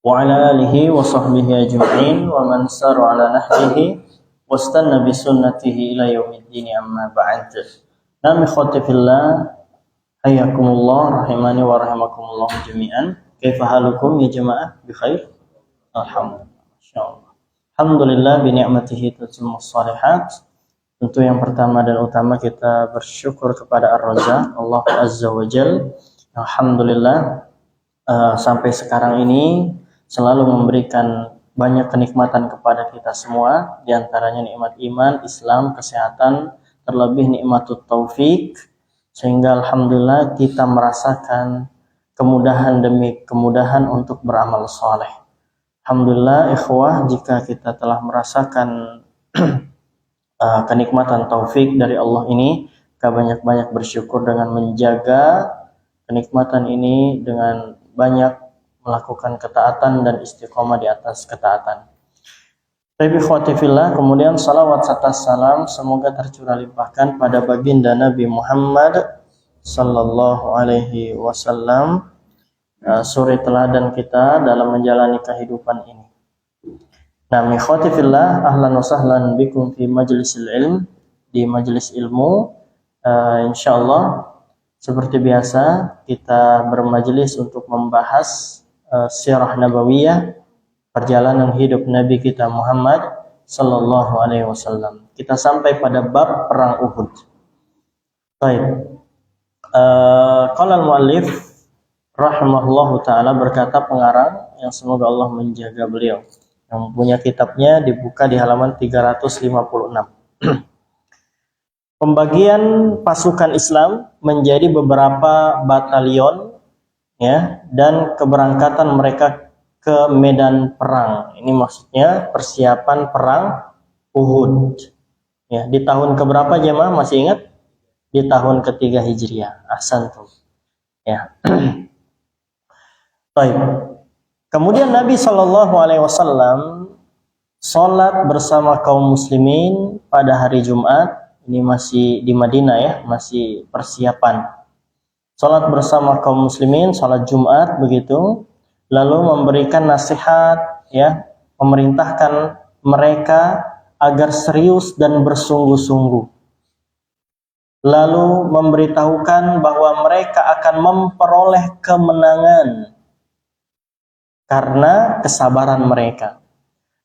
وعلى آله وصحبه أجمعين ومن سار على نهجه واستنى بسنته إلى يوم الدين أما بعد. Nami ikhwati fillah, hayyakumullah rahimani wa rahimakumullah jami'an. Kaifa halukum ya jamaah? Bi khair? Alhamdulillah. Masyaallah. Alhamdulillah bi ni'matihi tatimmu shalihat. Tentu yang pertama dan utama kita bersyukur kepada Ar-Razzaq, Allah Azza wa Jalla. Alhamdulillah sampai sekarang ini selalu memberikan banyak kenikmatan kepada kita semua, di antaranya nikmat iman, Islam, kesehatan, terlebih nikmatut taufik, sehingga alhamdulillah kita merasakan kemudahan demi kemudahan untuk beramal soleh. Alhamdulillah ikhwah, jika kita telah merasakan kenikmatan taufik dari Allah ini, kita banyak-banyak bersyukur dengan menjaga kenikmatan ini dengan banyak melakukan ketaatan dan istiqomah di atas ketaatan. Tapi khotifillah, kemudian salawat serta salam semoga tercurah limpahkan pada baginda Nabi Muhammad sallallahu alaihi wasallam, suri teladan kita dalam menjalani kehidupan ini. Nah, khotifillah, ahlan wa sahlan bikum fi majlisil ilm, di majelis ilmu. Insyaallah seperti biasa kita bermajelis untuk membahas sirah nabawiyah, perjalanan hidup Nabi kita Muhammad sallallahu alaihi wasallam. Kita sampai pada bab perang Uhud. Baik. Qala al-muallif rahimahullahu taala, berkata pengarang yang semoga Allah menjaga beliau, yang punya kitabnya dibuka di halaman 356. Pembagian pasukan Islam menjadi beberapa batalion, ya, dan keberangkatan mereka ke medan perang. Ini maksudnya persiapan perang Uhud. Ya, di tahun keberapa jemaah masih ingat? Di tahun ketiga Hijriah. Ahsantum. Ya. Baik. Kemudian Nabi Shallallahu alaihi wasallam salat bersama kaum muslimin pada hari Jumat. Ini masih di Madinah ya, masih persiapan. Salat bersama kaum muslimin, salat Jumat begitu. Lalu memberikan nasihat, ya, memerintahkan mereka agar serius dan bersungguh-sungguh. Lalu memberitahukan bahwa mereka akan memperoleh kemenangan karena kesabaran mereka,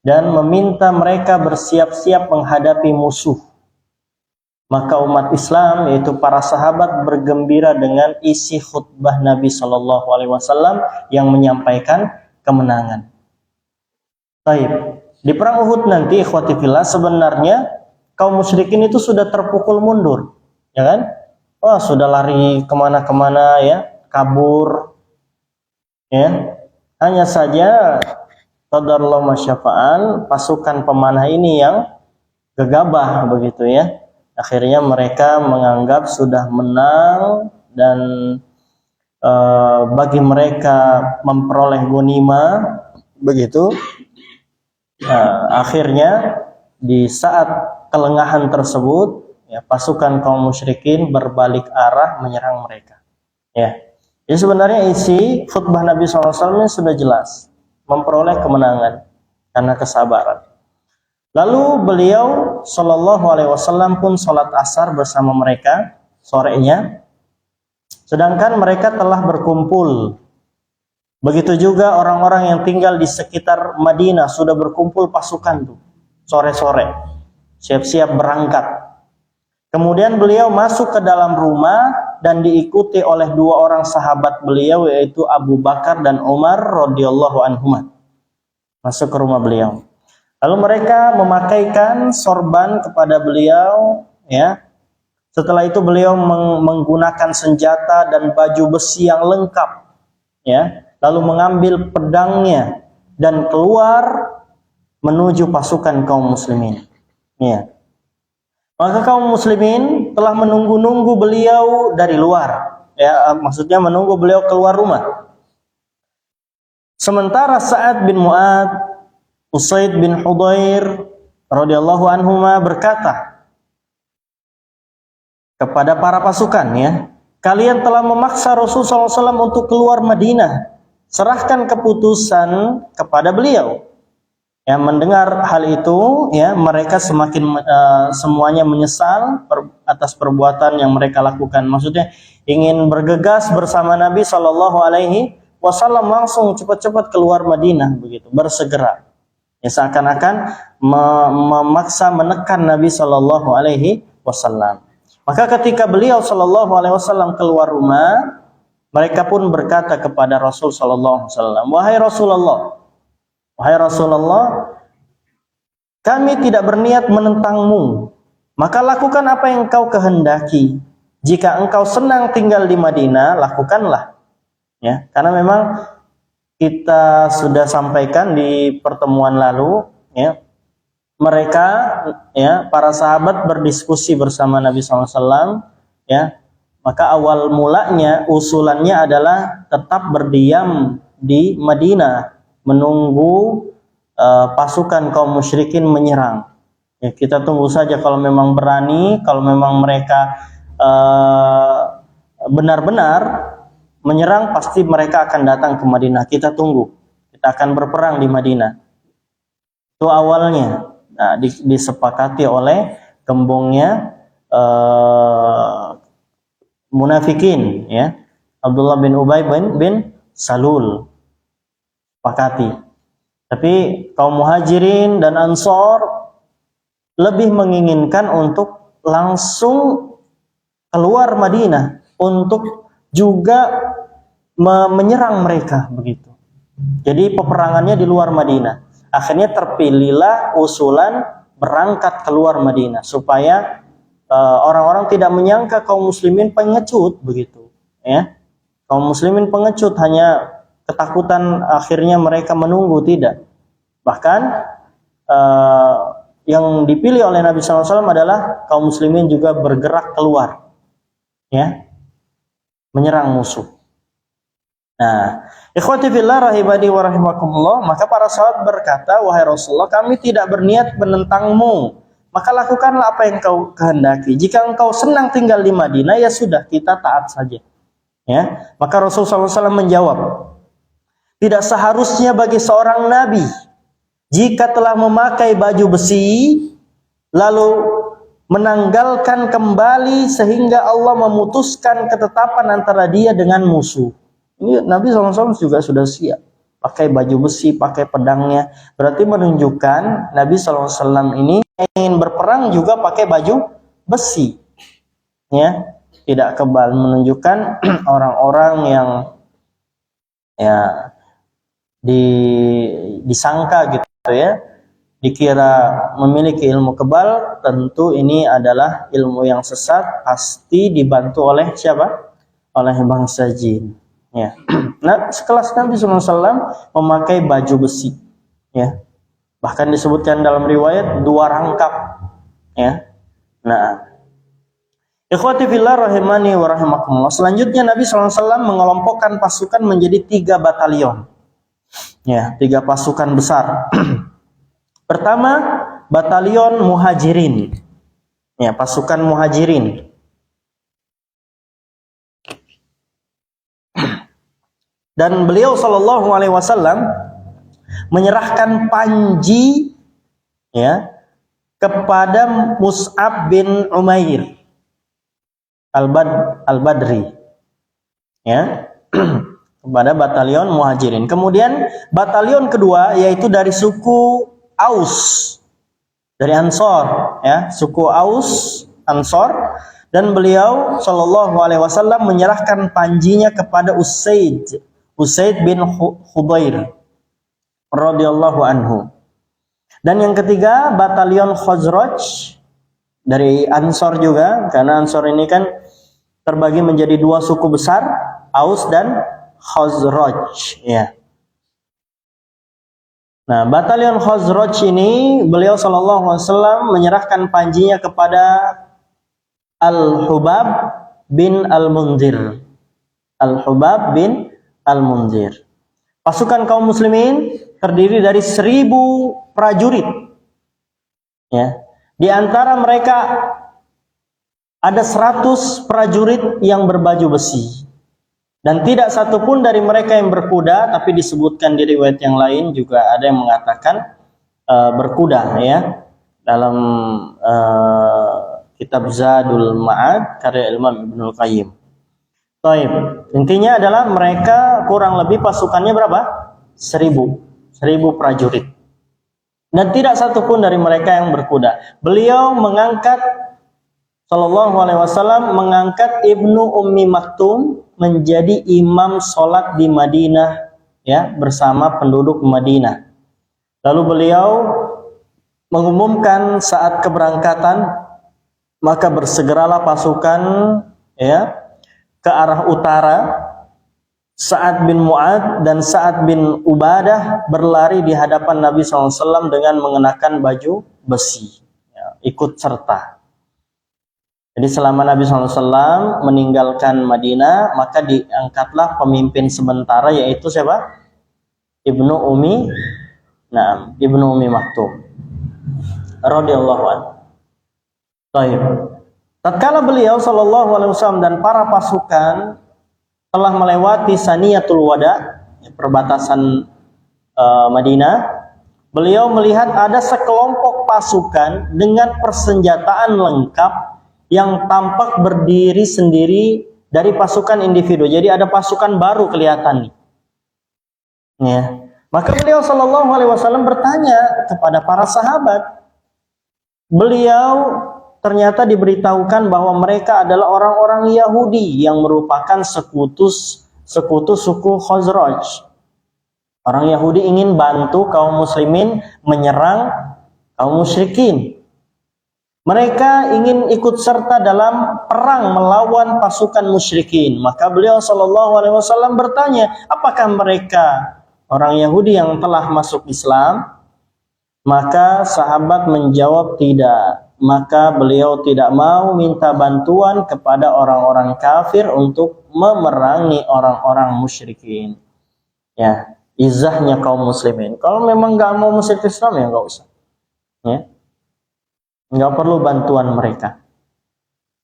dan meminta mereka bersiap-siap menghadapi musuh. Maka umat Islam, yaitu para sahabat, bergembira dengan isi khutbah Nabi Shallallahu Alaihi Wasallam yang menyampaikan kemenangan. Baik, di perang Uhud nanti, ikhwati fillah, sebenarnya kaum musyrikin itu sudah terpukul mundur, ya kan? Wah, sudah lari kemana-kemana, ya, kabur, ya. Hanya saja qadarullah masyafa'al, pasukan pemanah ini yang gegabah begitu ya. Akhirnya mereka menganggap sudah menang, dan bagi mereka memperoleh ghanimah begitu. Akhirnya di saat kelengahan tersebut, ya, pasukan kaum musyrikin berbalik arah menyerang mereka. Ya, jadi sebenarnya isi khutbah Nabi SAW sudah jelas, memperoleh kemenangan karena kesabaran. Lalu beliau Shallallahu Alaihi Wasallam pun sholat asar bersama mereka sorenya, sedangkan mereka telah berkumpul. Begitu juga orang-orang yang tinggal di sekitar Madinah sudah berkumpul pasukan tuh sore-sore, siap-siap berangkat. Kemudian beliau masuk ke dalam rumah dan diikuti oleh dua orang sahabat beliau, yaitu Abu Bakar dan Umar radhiyallahu anhuma. Masuk ke rumah beliau. Lalu mereka memakaikan sorban kepada beliau, ya. Setelah itu beliau menggunakan senjata dan baju besi yang lengkap, ya. Lalu mengambil pedangnya dan keluar menuju pasukan kaum muslimin, ya. Maka kaum muslimin telah menunggu-nunggu beliau dari luar, ya, maksudnya menunggu beliau keluar rumah. Sementara Sa'ad bin Mu'ad, Usaid bin Hudair radhiyallahu anhuma berkata kepada para pasukan, ya, kalian telah memaksa Rasulullah SAW untuk keluar Madinah serahkan keputusan kepada beliau. Ya, mendengar hal itu, ya, mereka semakin semuanya menyesal atas perbuatan yang mereka lakukan. Maksudnya ingin bergegas bersama Nabi Shallallahu Alaihi Wasallam, langsung cepat-cepat keluar Madinah, begitu, bersegera. Ya, seakan-akan memaksa menekan Nabi Shallallahu Alaihi Wasallam. Maka ketika beliau Shallallahu Alaihi Wasallam keluar rumah, mereka pun berkata kepada Rasul Shallallahu Alaihi Wasallam, wahai Rasulullah, kami tidak berniat menentangmu, maka lakukan apa yang engkau kehendaki. Jika engkau senang tinggal di Madinah, lakukanlah. Ya, karena memang kita sudah sampaikan di pertemuan lalu, ya, mereka, ya, para sahabat berdiskusi bersama Nabi SAW, ya, maka awal mulanya usulannya adalah tetap berdiam di Madinah, menunggu pasukan kaum musyrikin menyerang. Ya, kita tunggu saja, kalau memang berani, kalau memang mereka benar-benar menyerang, pasti mereka akan datang ke Madinah. Kita tunggu, kita akan berperang di Madinah. Itu awalnya. Nah, disepakati oleh gembongnya munafikin, ya, Abdullah bin Ubay bin Salul. Sepakati. Tapi kaum muhajirin dan ansor lebih menginginkan untuk langsung keluar Madinah, untuk juga menyerang mereka, begitu. Jadi peperangannya di luar Madinah. Akhirnya terpilihlah usulan berangkat keluar Madinah, supaya orang-orang tidak menyangka kaum muslimin pengecut, begitu, ya. Kaum muslimin pengecut, hanya ketakutan akhirnya mereka menunggu, tidak. Bahkan yang dipilih oleh Nabi SAW adalah kaum muslimin juga bergerak keluar, ya, menyerang musuh. Nah, ikhwati fillah rahimani wa rahimakumullah, maka para sahabat berkata, wahai Rasulullah, kami tidak berniat menentangmu, maka lakukanlah apa yang kau kehendaki. Jika engkau senang tinggal di Madinah, ya sudah, kita taat saja. Ya, maka Rasulullah SAW menjawab, tidak seharusnya bagi seorang nabi jika telah memakai baju besi lalu menanggalkan kembali sehingga Allah memutuskan ketetapan antara dia dengan musuh. Ini Nabi SAW juga sudah siap pakai baju besi, pakai pedangnya. Berarti menunjukkan Nabi SAW ini ingin berperang juga pakai baju besi, ya, tidak kebal, menunjukkan orang-orang yang, ya, disangka gitu, ya, dikira memiliki ilmu kebal. Tentu ini adalah ilmu yang sesat, pasti dibantu oleh siapa? Oleh bangsa jin, ya. Nah, sekelas Nabi SAW memakai baju besi, ya, bahkan disebutkan dalam riwayat 2 rangkap, ya. Nah, ikhwati fillah rahimani wa rahimakumullah, selanjutnya Nabi SAW mengelompokkan pasukan menjadi 3 batalion. Ya, 3 pasukan besar. Pertama, batalion muhajirin. Ya, pasukan muhajirin. Dan beliau Shallallahu Alaihi Wasallam menyerahkan panji, ya, kepada Mus'ab bin Umair al-Badri, ya, kepada batalion muhajirin. Kemudian batalion kedua yaitu dari suku Aus, dari Ansor, ya, suku Aus Ansor, dan beliau Shallallahu Alaihi Wasallam menyerahkan panjinya kepada Usaid bin Khudair radhiyallahu anhu. Dan yang ketiga batalion Khazraj dari Ansor juga, karena Ansor ini kan terbagi menjadi 2 suku besar, Aus dan Khazraj, ya. Nah, batalion Khazraj ini beliau Shallallahu Alaihi Wasallam menyerahkan panjinya kepada Al-Hubab bin Al-Munzir. Al-Hubab bin Al-Munzir. Pasukan kaum muslimin terdiri dari 1000 prajurit, ya. Di antara mereka ada 100 prajurit yang berbaju besi, Dan tidak satupun dari mereka yang berkuda, tapi disebutkan di riwayat yang lain juga ada yang mengatakan berkuda, ya, dalam kitab Zadul Ma'ad karya Imam Ibnul Qayyim. Taib. Intinya adalah mereka kurang lebih pasukannya berapa? 1.000 prajurit. Dan tidak satupun dari mereka yang berkuda. Beliau mengangkat, Sallallahu Alaihi Wasallam mengangkat Ibnu Ummi Maktum menjadi imam sholat di Madinah, ya, bersama penduduk Madinah. Lalu beliau mengumumkan saat keberangkatan, maka bersegeralah pasukan, ya, ke arah utara. Sa'ad bin Mu'ad dan Sa'ad bin Ubadah berlari di hadapan Nabi SAW dengan mengenakan baju besi, ya, ikut serta. Jadi selama Nabi SAW meninggalkan Madinah, maka diangkatlah pemimpin sementara, yaitu siapa? Ibnu Ummi Maktum radhiyallahu anhu. Baik. Tatkala beliau Sallallahu Alaihi Wasallam dan para pasukan telah melewati Saniyatul Wada, perbatasan Madinah, beliau melihat ada sekelompok pasukan dengan persenjataan lengkap yang tampak berdiri sendiri dari pasukan individu. Jadi ada pasukan baru kelihatan nih. Ya. Maka beliau Sallallahu Alaihi Wasallam bertanya kepada para sahabat. Beliau ternyata diberitahukan bahwa mereka adalah orang-orang Yahudi yang merupakan sekutu suku Khazraj. Orang Yahudi ingin bantu kaum muslimin menyerang kaum musyrikin. Mereka ingin ikut serta dalam perang melawan pasukan musyrikin. Maka beliau Sallallahu Alaihi Wasallam bertanya, apakah mereka orang Yahudi yang telah masuk Islam? Maka sahabat menjawab tidak. Maka beliau tidak mau minta bantuan kepada orang-orang kafir untuk memerangi orang-orang musyrikin. Ya, izahnya kaum muslimin. Kalau memang nggak mau musyrik Islam, ya nggak usah. Ya. Nggak perlu bantuan mereka.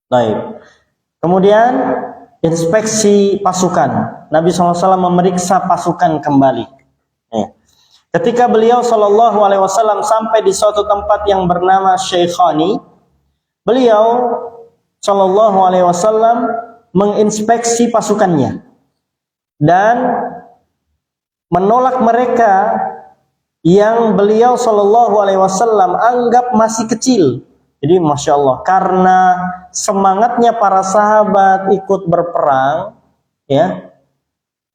Baik. Kemudian inspeksi pasukan. Nabi SAW memeriksa pasukan kembali. Ya. Ketika beliau Sallallahu Alaihi Wasallam sampai di suatu tempat yang bernama Syaikhani, beliau Sallallahu Alaihi Wasallam menginspeksi pasukannya dan menolak mereka yang beliau Sallallahu Alaihi Wasallam anggap masih kecil. Jadi Masya Allah, karena semangatnya para sahabat ikut berperang, ya,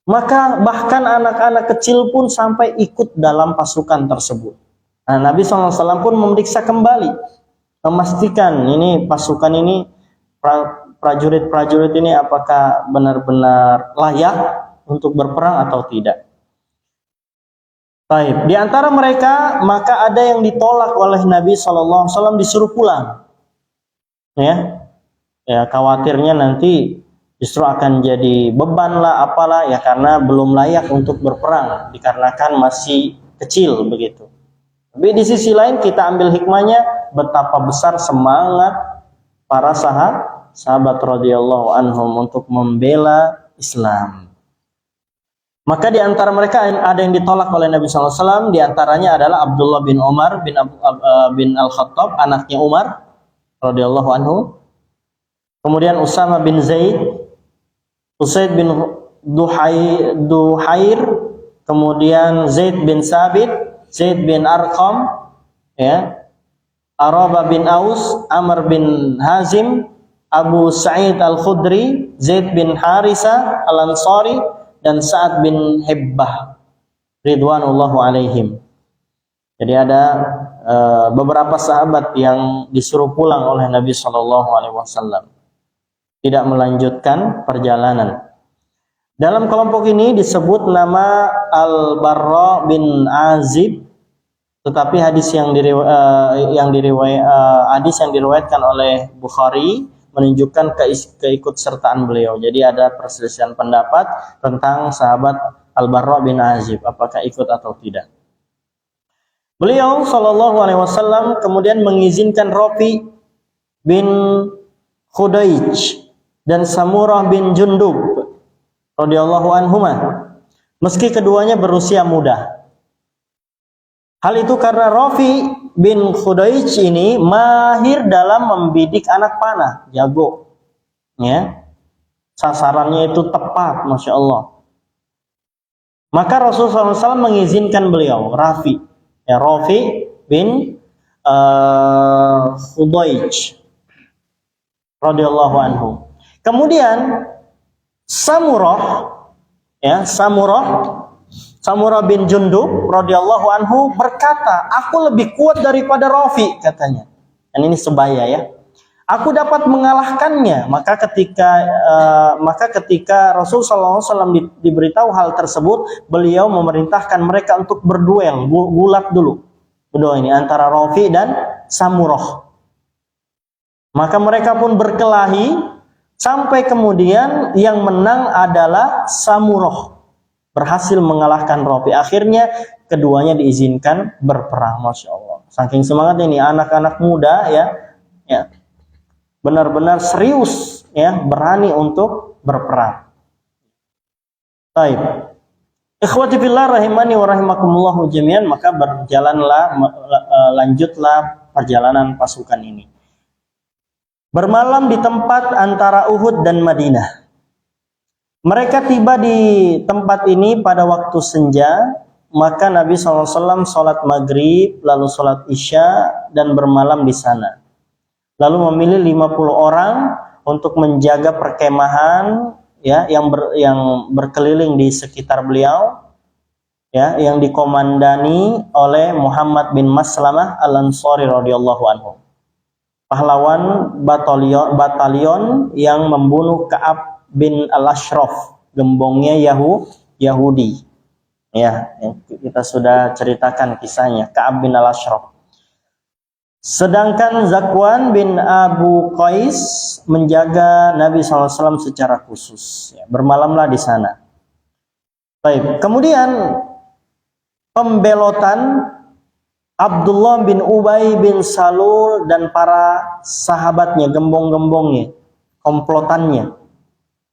maka bahkan anak-anak kecil pun sampai ikut dalam pasukan tersebut. Nah, Nabi SAW pun memeriksa kembali, memastikan ini pasukan ini, prajurit-prajurit ini apakah benar-benar layak untuk berperang atau tidak. Baik, di antara mereka maka ada yang ditolak oleh Nabi SAW, disuruh pulang. Ya, khawatirnya nanti justru akan jadi beban lah, apalah, ya, karena belum layak untuk berperang dikarenakan masih kecil begitu. Tapi di sisi lain kita ambil hikmahnya, betapa besar semangat para sahabat radhiyallahu anhum untuk membela Islam. Maka di antara mereka ada yang ditolak oleh Nabi SAW. Di antaranya adalah Abdullah bin Umar bin Al-Khattab, anaknya Umar radhiyallahu anhu. Kemudian Usama bin Zaid, Usaid bin Duhair, kemudian Zaid bin Sabit, Zaid bin Arqam, ya, Araba bin Aus, Amr bin Hazim, Abu Sa'id Al-Khudri, Zaid bin Harisa Al-Ansari, dan Sa'ad bin Hibbah ridwanullahu alaihim. Jadi ada beberapa sahabat yang disuruh pulang oleh Nabi Shallallahu Alaihi Wasallam, tidak melanjutkan perjalanan. Dalam kelompok ini disebut nama Al-Barra bin Azib, tetapi hadis yang diriwayatkan oleh Bukhari menunjukkan keikutsertaan beliau. Jadi ada perselisihan pendapat tentang sahabat Al-Barra bin Azib, apakah ikut atau tidak. Beliau Shallallahu Alaihi Wasallam kemudian mengizinkan Rafi bin Khudaij dan Samurah bin Jundub radhiyallahu anhuma, meski keduanya berusia muda. Hal itu karena Rafi bin Khudaij ini mahir dalam membidik anak panah, jago, ya, sasarannya itu tepat, masya Allah. Maka Rasulullah SAW mengizinkan beliau, Rafi bin Khudaij radhiyallahu anhu. Kemudian Samurah bin Jundub radhiyallahu anhu berkata, aku lebih kuat daripada Rafi, katanya. Dan ini sebaya, ya. Aku dapat mengalahkannya. Maka ketika Rasulullah SAW diberitahu hal tersebut, beliau memerintahkan mereka untuk berduel, gulat dulu. Berduel ini antara Rafi dan Samurah. Maka mereka pun berkelahi. Sampai kemudian yang menang adalah Samurah, berhasil mengalahkan Rafi. Akhirnya keduanya diizinkan berperang, masya Allah. Saking semangat ini anak-anak muda, ya, benar-benar serius, ya, berani untuk berperang. Baik, ikhwati fillah rahimani wa rahimakumullahu jami'an. Maka lanjutlah perjalanan pasukan ini. Bermalam di tempat antara Uhud dan Madinah. Mereka tiba di tempat ini pada waktu senja. Maka Nabi SAW sholat maghrib, lalu sholat isya, dan bermalam di sana. Lalu memilih 50 orang untuk menjaga perkemahan, ya, yang berkeliling di sekitar beliau, ya, yang dikomandani oleh Muhammad bin Maslamah al-Ansari radhiyallahu anhu, pahlawan batalion yang membunuh Ka'ab bin al-Ashraf, gembongnya Yahudi. Ya, yang kita sudah ceritakan kisahnya, Ka'ab bin al-Ashraf. Sedangkan Zakwan bin Abu Qais menjaga Nabi SAW secara khusus. Ya, bermalamlah di sana. Baik, kemudian pembelotan Abdullah bin Ubay bin Salul dan para sahabatnya, gembong-gembongnya, komplotannya.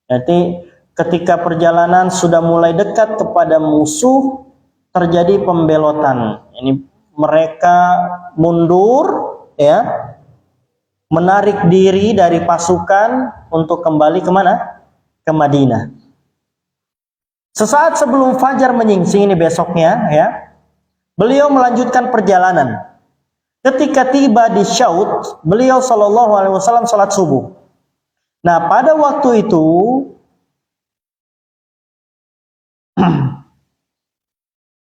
Jadi ketika perjalanan sudah mulai dekat kepada musuh, terjadi pembelotan. Ini mereka mundur, ya, menarik diri dari pasukan untuk kembali kemana? Ke Madinah. Sesaat sebelum fajar menyingsing, ini besoknya, ya, beliau melanjutkan perjalanan. Ketika tiba di Syaut, beliau SAW sholat subuh. Nah, pada waktu itu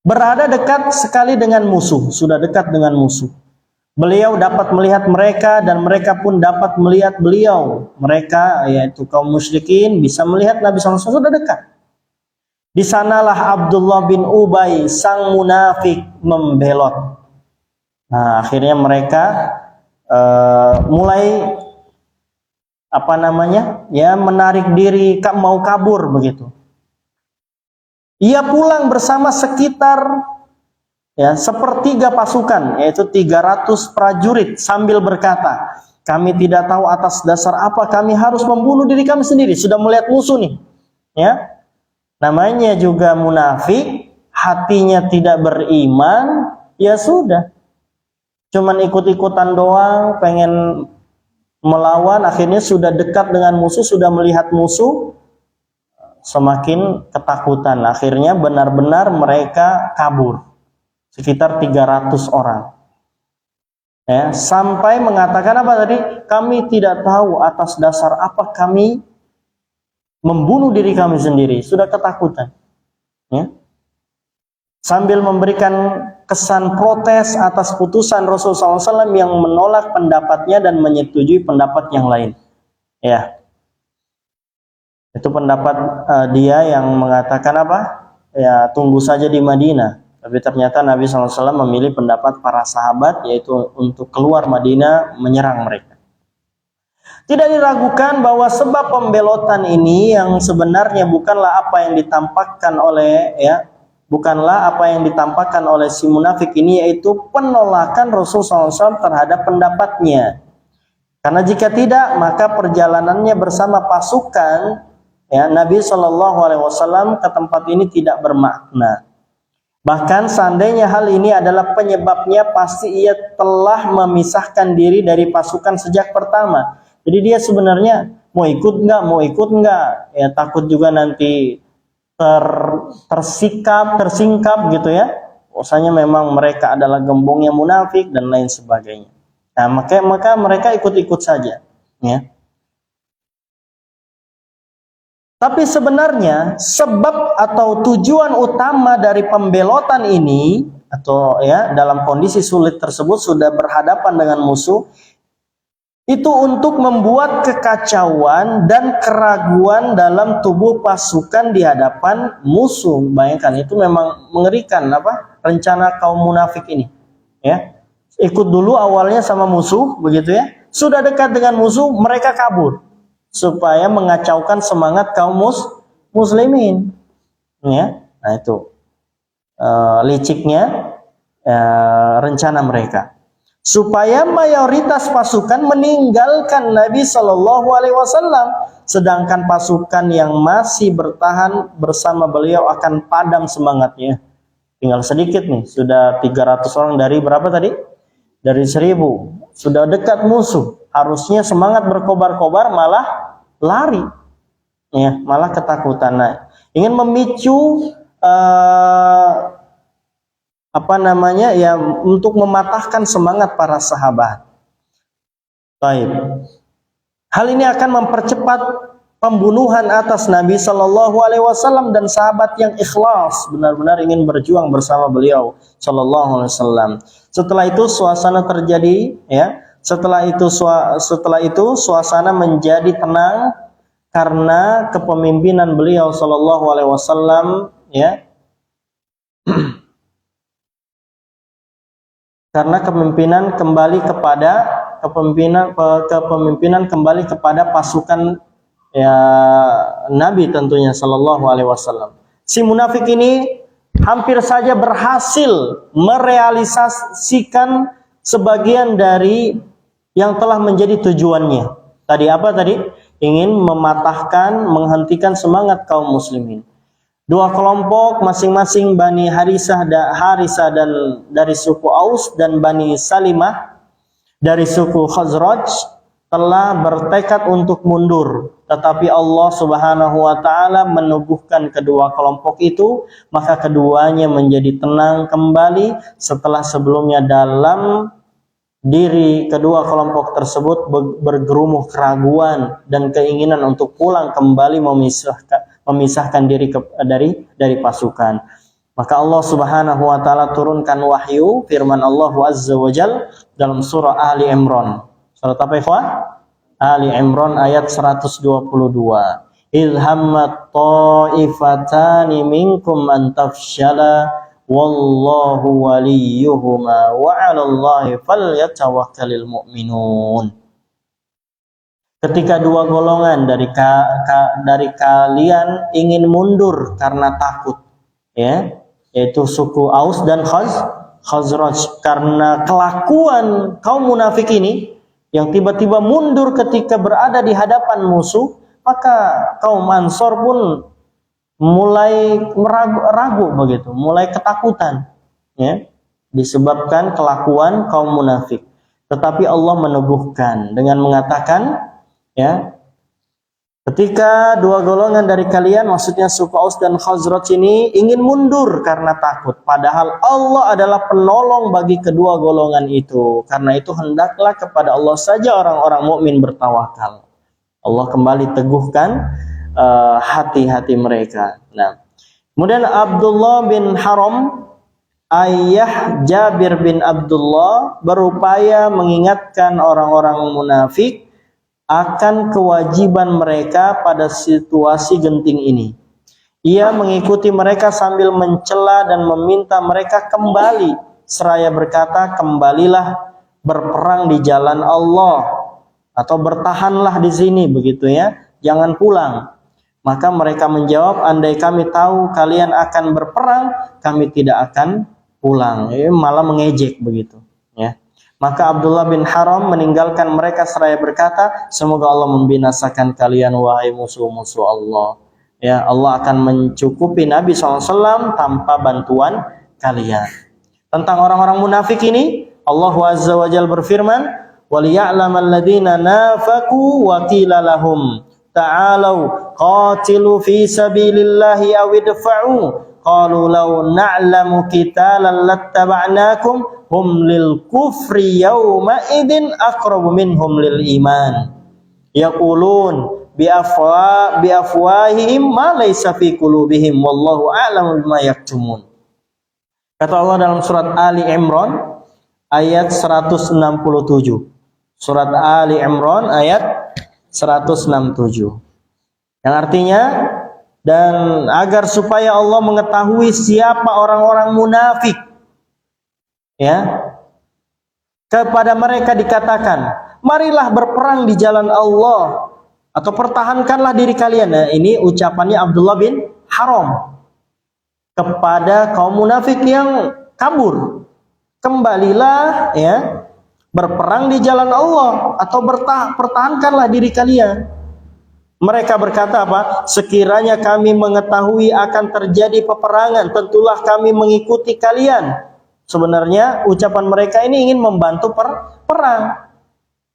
berada dekat sekali dengan musuh, sudah dekat dengan musuh. Beliau dapat melihat mereka dan mereka pun dapat melihat beliau. Mereka, yaitu kaum musyrikin, bisa melihat Nabi SAW sudah dekat. Di sanalah Abdullah bin Ubay sang munafik membelot. Nah, akhirnya mereka mulai menarik diri, mau kabur begitu. Ia pulang bersama sekitar, ya, sepertiga pasukan, yaitu 300 prajurit, sambil berkata, kami tidak tahu atas dasar apa kami harus membunuh diri kami sendiri. Sudah melihat musuh nih, ya. Namanya juga munafik, hatinya tidak beriman, ya sudah. Cuman ikut-ikutan doang, pengen melawan, akhirnya sudah dekat dengan musuh, sudah melihat musuh, semakin ketakutan. Akhirnya benar-benar mereka kabur. Sekitar 300 orang. Ya, sampai mengatakan apa tadi? Kami tidak tahu atas dasar apa kami membunuh diri kami sendiri, sudah ketakutan, ya. Sambil memberikan kesan protes atas putusan Rasulullah SAW yang menolak pendapatnya dan menyetujui pendapat yang lain, ya. Itu pendapat dia yang mengatakan apa? Ya, tunggu saja di Madinah. Tapi ternyata Nabi SAW memilih pendapat para sahabat, yaitu untuk keluar Madinah menyerang mereka. Tidak diragukan bahwa sebab pembelotan ini yang sebenarnya bukanlah apa yang ditampakkan oleh si munafik ini, yaitu penolakan Rasulullah SAW terhadap pendapatnya. Karena jika tidak, maka perjalanannya bersama pasukan ya, Nabi Shallallahu Alaihi Wasallam ke tempat ini tidak bermakna. Bahkan seandainya hal ini adalah penyebabnya, pasti ia telah memisahkan diri dari pasukan sejak pertama. Jadi dia sebenarnya mau ikut nggak, ya takut juga nanti tersingkap gitu ya. Bahwasanya memang mereka adalah gembongnya munafik dan lain sebagainya. Nah, maka mereka ikut-ikut saja, ya. Tapi sebenarnya sebab atau tujuan utama dari pembelotan ini, atau ya dalam kondisi sulit tersebut sudah berhadapan dengan musuh, itu untuk membuat kekacauan dan keraguan dalam tubuh pasukan di hadapan musuh. Bayangkan, itu memang mengerikan rencana kaum munafik ini, ya. Ikut dulu awalnya sama musuh begitu ya. Sudah dekat dengan musuh, mereka kabur supaya mengacaukan semangat kaum muslimin, ya. Nah, itu liciknya rencana mereka, supaya mayoritas pasukan meninggalkan Nabi Shallallahu Alaihi Wasallam, sedangkan pasukan yang masih bertahan bersama beliau akan padam semangatnya. Tinggal sedikit nih, sudah 300 orang dari berapa tadi? Dari 1000. Sudah dekat musuh, harusnya semangat berkobar-kobar, malah lari, ya, malah ketakutan. Nah, ingin memicu ya, untuk mematahkan semangat para sahabat. Baik. Hal ini akan mempercepat pembunuhan atas Nabi Shallallahu Alaihi Wasallam dan sahabat yang ikhlas benar-benar ingin berjuang bersama beliau Shallallahu Alaihi Wasallam. Setelah itu suasana terjadi, ya. Setelah itu suasana menjadi tenang karena kepemimpinan beliau Shallallahu Alaihi Wasallam, ya. Karena kepemimpinan kembali kepada pasukan, ya, Nabi tentunya Shallallahu Alaihi Wasallam. Si munafik ini hampir saja berhasil merealisasikan sebagian dari yang telah menjadi tujuannya. Tadi apa tadi? Ingin mematahkan, menghentikan semangat kaum muslimin. Dua kelompok masing-masing Bani Harithah dan dari suku Aus dan Bani Salimah dari suku Khazraj telah bertekad untuk mundur, tetapi Allah Subhanahu wa taala meneguhkan kedua kelompok itu, maka keduanya menjadi tenang kembali setelah sebelumnya dalam diri kedua kelompok tersebut bergerumuh keraguan dan keinginan untuk pulang kembali memisahkan diri dari pasukan. Maka Allah Subhanahu wa taala turunkan wahyu firman Allah Azza wa Jalla dalam surah Ali Imran. Surat apa, ikhwan? Ali Imran ayat 122. Idh hammat ta'ifatani minkum an tafshala wallahu waliyuhuma wa 'alallahi falyatawakkalul mu'minun. Ketika dua golongan dari kalian ingin mundur karena takut, ya, yaitu suku Aus dan Khazraj, karena kelakuan kaum munafik ini yang tiba-tiba mundur ketika berada di hadapan musuh, maka kaum Ansor pun mulai ragu begitu, mulai ketakutan, ya, disebabkan kelakuan kaum munafik. Tetapi Allah meneguhkan dengan mengatakan, ya, ketika dua golongan dari kalian, maksudnya suku Aus dan Khazraj ini ingin mundur karena takut, padahal Allah adalah penolong bagi kedua golongan itu. Karena itu hendaklah kepada Allah saja orang-orang mukmin bertawakal. Allah kembali teguhkan hati-hati mereka. Nah, kemudian Abdullah bin Haram, ayah Jabir bin Abdullah, berupaya mengingatkan orang-orang munafik akan kewajiban mereka pada situasi genting ini. Ia mengikuti mereka sambil mencela dan meminta mereka kembali, seraya berkata, kembalilah berperang di jalan Allah, atau bertahanlah di sini begitu ya, jangan pulang. Maka mereka menjawab, andai kami tahu kalian akan berperang, kami tidak akan pulang. Malah mengejek begitu, ya. Maka Abdullah bin Haram meninggalkan mereka seraya berkata, semoga Allah membinasakan kalian wahai musuh-musuh Allah. Ya, Allah akan mencukupi Nabi SAW tanpa bantuan kalian. Tentang orang-orang munafik ini, Allah Azza wa Jalla berfirman, وَلِيَعْلَمَ الَّذِينَ نَافَقُوا وَقِيلَ لَهُمْ تَعَالَوْا قَاتِلُوا فِي سَبِيلِ اللَّهِ أَوِ ادْفَعُوا قَالُوا لَوْ نَعْلَمُ قِتَالًا لَاتَّبَعْنَاكُمْ هُمْ لِلْكُفْرِ يَوْمَئِذٍ أَقْرَبُ مِنْهُمْ لِلْإِيمَانِ يَقُولُونَ بِأَفْوَاهِهِمْ مَا لَيْسَ فِي قُلُوبِهِمْ وَاللَّهُ أَعْلَمُ بِمَا يَكْتُمُونَ. Kata Allah dalam surat Ali Imran ayat 167. Surat Ali Imran ayat 167. Yang artinya, dan agar supaya Allah mengetahui siapa orang-orang munafik, ya, kepada mereka dikatakan, marilah berperang di jalan Allah atau pertahankanlah diri kalian. Nah, ini ucapannya Abdullah bin Haram kepada kaum munafik yang kabur. Kembalilah, ya, berperang di jalan Allah atau pertahankanlah diri kalian. Mereka berkata apa? Sekiranya kami mengetahui akan terjadi peperangan, tentulah kami mengikuti kalian. Sebenarnya ucapan mereka ini ingin membantu perang.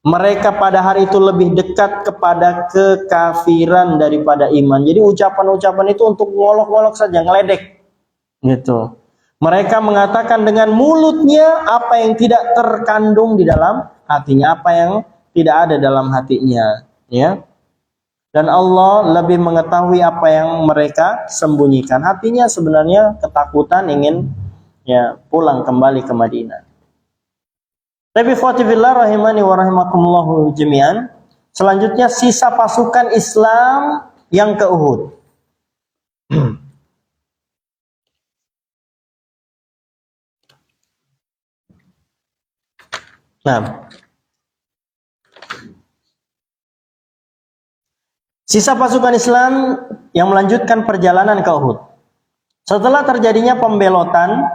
Mereka pada hari itu lebih dekat kepada kekafiran daripada iman. Jadi ucapan-ucapan itu untuk ngolok-ngolok saja, ngeledek. Gitu. Mereka mengatakan dengan mulutnya apa yang tidak terkandung di dalam hatinya, apa yang tidak ada dalam hatinya, ya. Dan Allah lebih mengetahui apa yang mereka sembunyikan. Hatinya sebenarnya ketakutan ingin, ya, pulang kembali ke Madinah. Tapi khotifillah rahimani wa rahimakumullahu jami'an. Selanjutnya sisa pasukan Islam yang ke Uhud. Nah, sisa pasukan Islam yang melanjutkan perjalanan ke Uhud. Setelah terjadinya pembelotan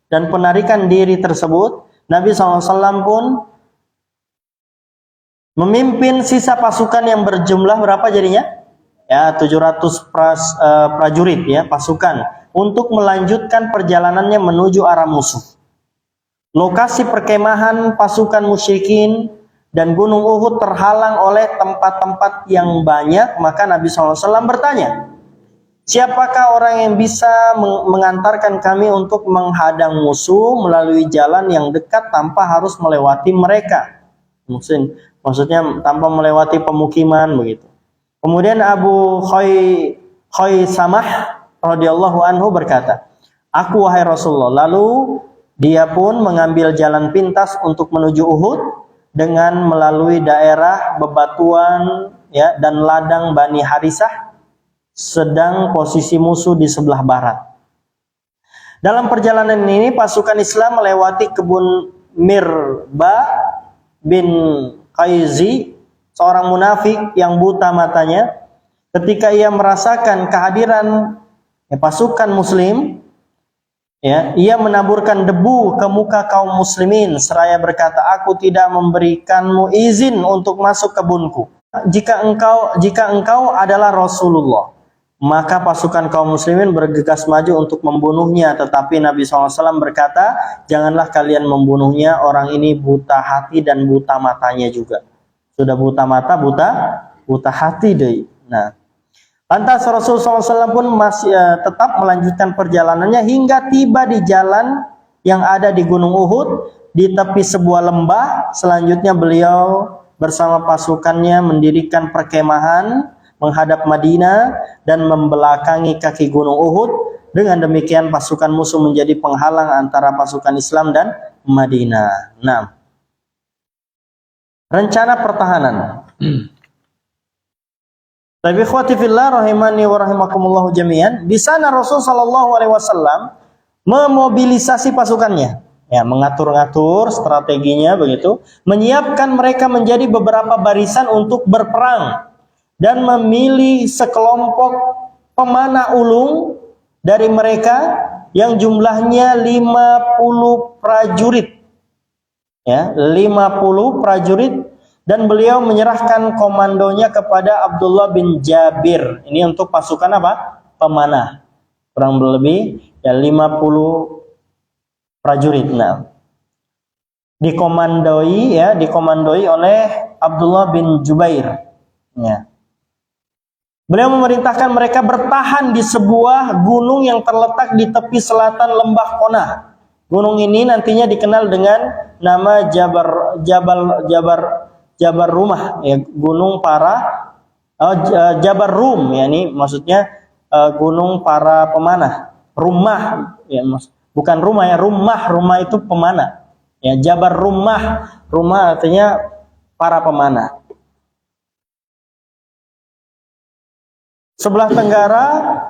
dan penarikan diri tersebut, Nabi SAW pun memimpin sisa pasukan yang berjumlah berapa jadinya? Ya, 700 prajurit, ya, pasukan untuk melanjutkan perjalanannya menuju arah musuh. Lokasi perkemahan pasukan musyrikin dan Gunung Uhud terhalang oleh tempat-tempat yang banyak, maka Nabi SAW bertanya, siapakah orang yang bisa mengantarkan kami untuk menghadang musuh melalui jalan yang dekat tanpa harus melewati mereka? Maksudnya tanpa melewati pemukiman begitu. Kemudian Abu Khaisamah radhiyallahu anhu berkata, aku wahai Rasulullah. Lalu dia pun mengambil jalan pintas untuk menuju Uhud dengan melalui daerah bebatuan, ya, dan ladang Bani Harisah, sedang posisi musuh di sebelah barat. Dalam perjalanan ini pasukan Islam melewati kebun Mirba bin Qaizi, seorang munafik yang buta matanya. Ketika ia merasakan kehadiran, ya, pasukan muslim, ya, ia menaburkan debu ke muka kaum muslimin seraya berkata, aku tidak memberikanmu izin untuk masuk kebunku jika engkau adalah Rasulullah. Maka pasukan kaum muslimin bergegas maju untuk membunuhnya, tetapi Nabi SAW berkata, janganlah kalian membunuhnya, orang ini buta hati dan buta matanya juga. Sudah buta mata, buta hati deh. Nah, lantas Rasulullah SAW pun masih tetap melanjutkan perjalanannya hingga tiba di jalan yang ada di Gunung Uhud, di tepi sebuah lembah. Selanjutnya beliau bersama pasukannya mendirikan perkemahan menghadap Madinah dan membelakangi kaki Gunung Uhud. Dengan demikian pasukan musuh menjadi penghalang antara pasukan Islam dan Madinah. Nah, rencana pertahanan. Tapi khotifillah rahimani wa rahimakumullahu jami'an, di sana Rasul sallallahu alaihi wasallam memobilisasi pasukannya, ya, mengatur-ngatur strateginya begitu, menyiapkan mereka menjadi beberapa barisan untuk berperang dan memilih sekelompok pemanah ulung dari mereka yang jumlahnya 50 prajurit. ya, 50 prajurit, dan beliau menyerahkan komandonya kepada Abdullah bin Jabir. Ini untuk pasukan apa? Pemanah. Kurang lebih ya 50 prajurit. Nah, dikomandoi oleh Abdullah bin Jubair. Ya. Beliau memerintahkan mereka bertahan di sebuah gunung yang terletak di tepi selatan lembah Qonah. Gunung ini nantinya dikenal dengan nama Jabar Rumah, ya, gunung para Jabar Rum, ya, ini maksudnya gunung para pemanah. Rumah, ya, bukan rumah, ya, rumah itu pemanah. Ya, Jabar Rumah artinya para pemanah. Sebelah tenggara,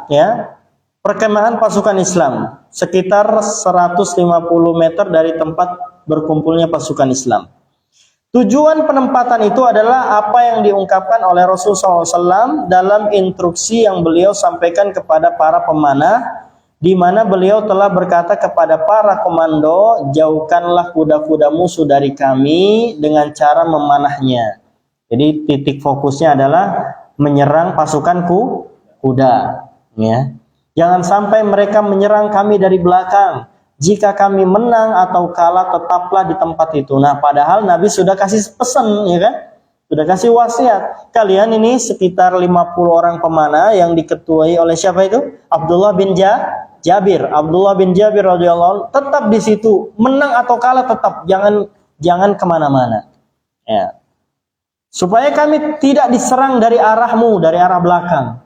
ya, perkemahan pasukan Islam, sekitar 150 meter dari tempat berkumpulnya pasukan Islam. Tujuan penempatan itu adalah apa yang diungkapkan oleh Rasulullah SAW dalam instruksi yang beliau sampaikan kepada para pemanah, di mana beliau telah berkata kepada para komando, jauhkanlah kuda-kuda musuh dari kami dengan cara memanahnya. Jadi titik fokusnya adalah menyerang pasukan kuda, ya. Jangan sampai mereka menyerang kami dari belakang. Jika kami menang atau kalah, tetaplah di tempat itu. Nah, padahal Nabi sudah kasih pesan, ya kan? Sudah kasih wasiat. Kalian ini sekitar 50 orang pemanah yang diketuai oleh siapa itu? Abdullah bin Jabir. Abdullah bin Jabir radhiyallahu anhu tetap di situ. Menang atau kalah tetap, jangan kemana-mana. Ya. Supaya kami tidak diserang dari arahmu, dari arah belakang.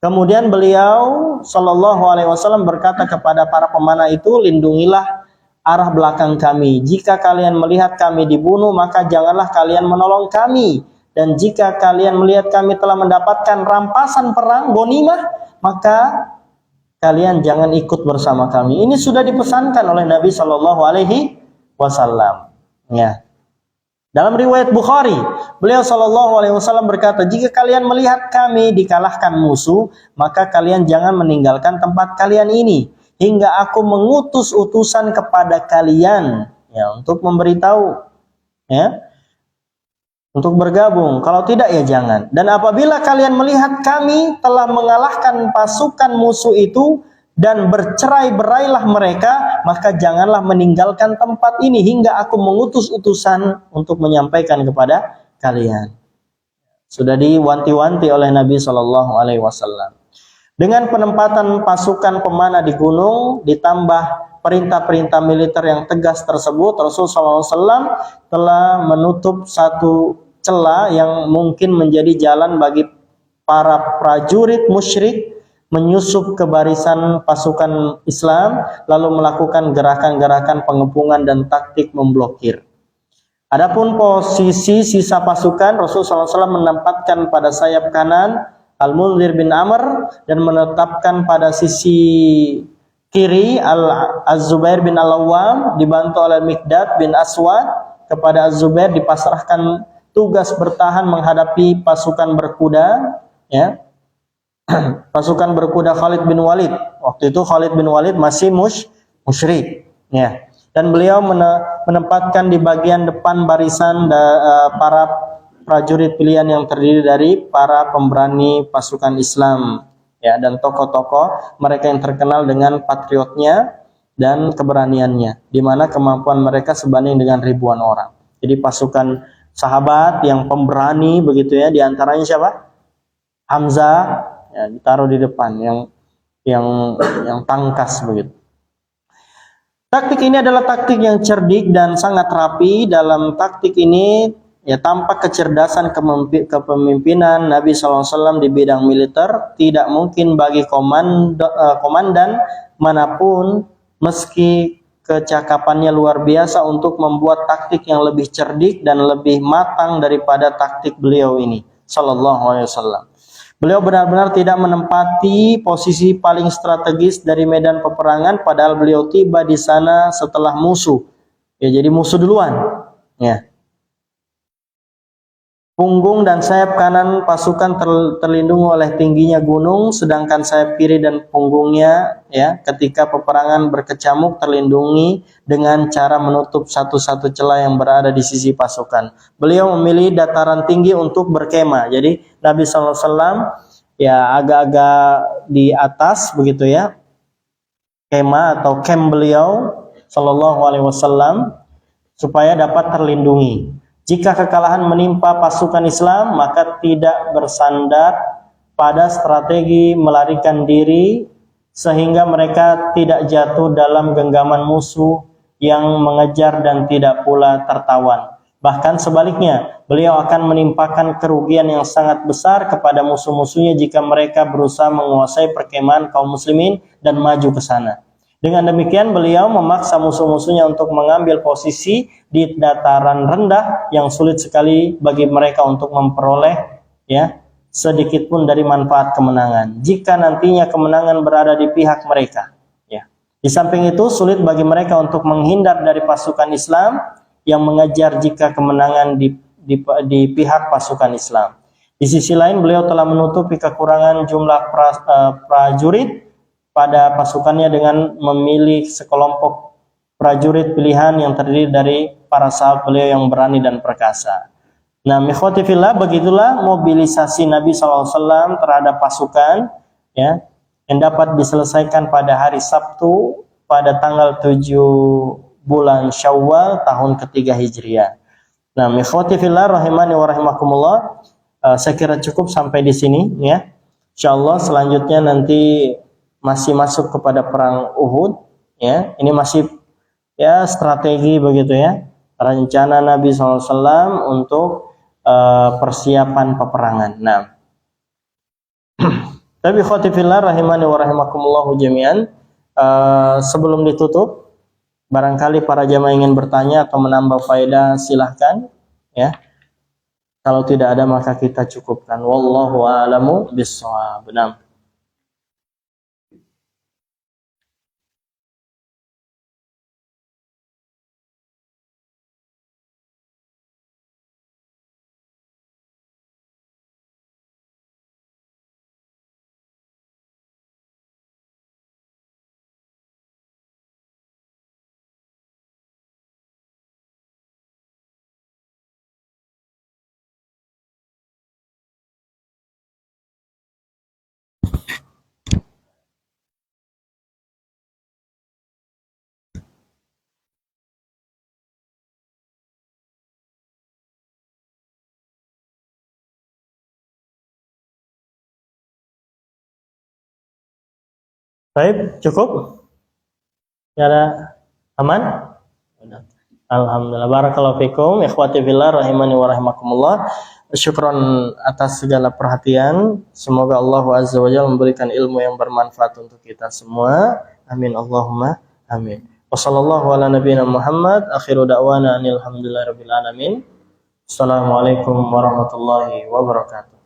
Kemudian beliau Shallallahu Alaihi Wasallam berkata kepada para pemanah itu, lindungilah arah belakang kami. Jika kalian melihat kami dibunuh, maka janganlah kalian menolong kami. Dan jika kalian melihat kami telah mendapatkan rampasan perang, ghanimah, maka kalian jangan ikut bersama kami. Ini sudah dipesankan oleh Nabi Shallallahu Alaihi Wasallam. Ya. Dalam riwayat Bukhari, beliau Shallallahu Alaihi Wasallam berkata, jika kalian melihat kami dikalahkan musuh, maka kalian jangan meninggalkan tempat kalian ini hingga aku mengutus utusan kepada kalian, ya, untuk memberitahu, ya, untuk bergabung. Kalau tidak, ya jangan. Dan apabila kalian melihat kami telah mengalahkan pasukan musuh itu dan bercerai-berailah mereka, maka janganlah meninggalkan tempat ini hingga aku mengutus utusan untuk menyampaikan kepada kalian. Sudah diwanti-wanti oleh Nabi Shallallahu Alaihi Wasallam. Dengan penempatan pasukan pemanah di gunung, ditambah perintah-perintah militer yang tegas tersebut, Rasulullah SAW telah menutup satu celah yang mungkin menjadi jalan bagi para prajurit musyrik menyusup ke barisan pasukan Islam, lalu melakukan gerakan-gerakan pengepungan dan taktik memblokir. Adapun posisi sisa pasukan, Rasulullah SAW menempatkan pada sayap kanan Al-Munzir bin Amr dan menetapkan pada sisi kiri Az-Zubair bin Al-Awwam dibantu oleh Mikdad bin Aswad. Kepada Az-Zubair dipasrahkan tugas bertahan menghadapi pasukan berkuda, ya. Pasukan berkuda Khalid bin Walid. Waktu itu Khalid bin Walid masih musyrik, ya. Dan beliau menempatkan di bagian depan barisan para prajurit pilihan yang terdiri dari para pemberani pasukan Islam, ya, dan tokoh-tokoh mereka yang terkenal dengan patriotnya dan keberaniannya, di mana kemampuan mereka sebanding dengan ribuan orang. Jadi pasukan sahabat yang pemberani begitu, ya, di antaranya siapa? Hamzah, ya, ditaruh di depan, yang tangkas begitu. Taktik ini adalah taktik yang cerdik dan sangat rapi. Dalam taktik ini, ya, tampak kecerdasan kepemimpinan Nabi SAW di bidang militer. Tidak mungkin bagi komandan manapun, meski kecakapannya luar biasa, untuk membuat taktik yang lebih cerdik dan lebih matang daripada taktik beliau ini, Sallallahu Alaihi Wasallam. Beliau benar-benar tidak menempati posisi paling strategis dari medan peperangan, padahal beliau tiba di sana setelah musuh. Ya, jadi musuh duluan. Ya. Punggung dan sayap kanan pasukan terlindungi oleh tingginya gunung, sedangkan sayap kiri dan punggungnya ya ketika peperangan berkecamuk terlindungi dengan cara menutup satu-satu celah yang berada di sisi pasukan. Beliau memilih dataran tinggi untuk berkemah. Jadi Nabi SAW ya agak-agak di atas begitu ya, kemah atau camp beliau Sallallahu Alaihi Wasallam supaya dapat terlindungi. Jika kekalahan menimpa pasukan Islam, maka tidak bersandar pada strategi melarikan diri sehingga mereka tidak jatuh dalam genggaman musuh yang mengejar dan tidak pula tertawan. Bahkan sebaliknya, beliau akan menimpakan kerugian yang sangat besar kepada musuh-musuhnya jika mereka berusaha menguasai perkemahan kaum muslimin dan maju ke sana. Dengan demikian beliau memaksa musuh-musuhnya untuk mengambil posisi di dataran rendah yang sulit sekali bagi mereka untuk memperoleh ya sedikit pun dari manfaat kemenangan. Jika nantinya kemenangan berada di pihak mereka, ya. Di samping itu sulit bagi mereka untuk menghindar dari pasukan Islam yang mengejar jika kemenangan di pihak pasukan Islam. Di sisi lain beliau telah menutupi kekurangan jumlah prajurit pada pasukannya dengan memilih sekelompok prajurit pilihan yang terdiri dari para sahabat beliau yang berani dan perkasa. Nah, ikhwati fillah, begitulah mobilisasi Nabi SAW terhadap pasukan ya, yang dapat diselesaikan pada hari Sabtu pada tanggal 7 bulan Syawal tahun ketiga Hijriah. Nah, ikhwati fillah rahimani wa rahimakumullah, saya kira cukup sampai di sini ya. Insyaallah selanjutnya nanti masih masuk kepada perang Uhud ya. Ini masih ya strategi begitu ya, rencana Nabi SAW untuk persiapan peperangan. Nah, tapi khotifillah rahimani wa rahimakumullah jami'an, sebelum ditutup barangkali para jamaah ingin bertanya atau menambah faedah, silahkan ya. Kalau tidak ada maka kita cukupkan. Wallahu a'lamu bishawab. Nah. Baik, cukup? Ya, ada aman? Alhamdulillah, barakallahu fikum, ikhwati fillah rahimani wa rahimakumullah. Syukron atas segala perhatian. Semoga Allah Azza wa Jalla memberikan ilmu yang bermanfaat untuk kita semua. Amin Allahumma amin. Wassallallahu ala nabiyina Muhammad. Akhiru da'wana anil hamdulillahi rabbil alamin. Assalamualaikum warahmatullahi wabarakatuh.